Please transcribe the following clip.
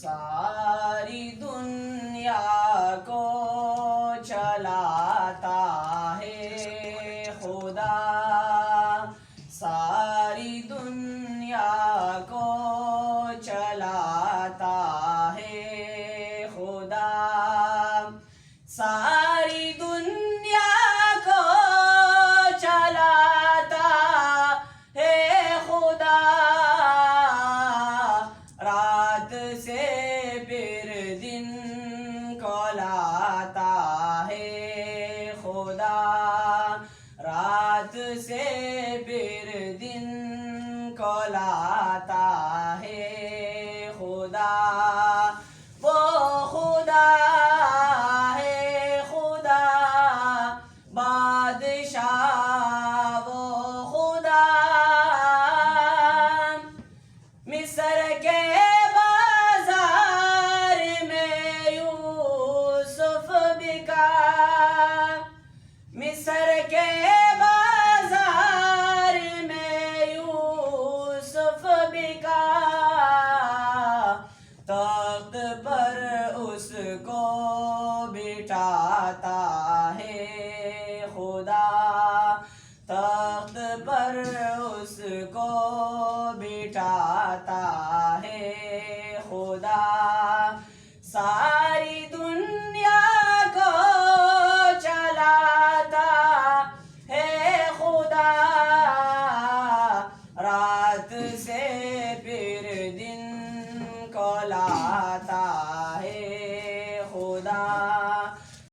ساری دنیا کو چلاتا ہے خدا، ساری دنیا کو چلاتا ہے خدا، ساری دنیا کو چلاتا ہے خدا، رات سے پھر دن کو لاتا ہے خدا، رات سے پھر دن کو لاتا ہے خدا، وہ خدا ہے خدا بادشاہ، وہ خدا مصر کے بازار میں یوسف بکا، مصر کے بازار میں یوسف بکا، تخت پر اس کو بٹھاتا ہے خدا، تخت پر اس کو بٹھاتا ہے خدا، ساری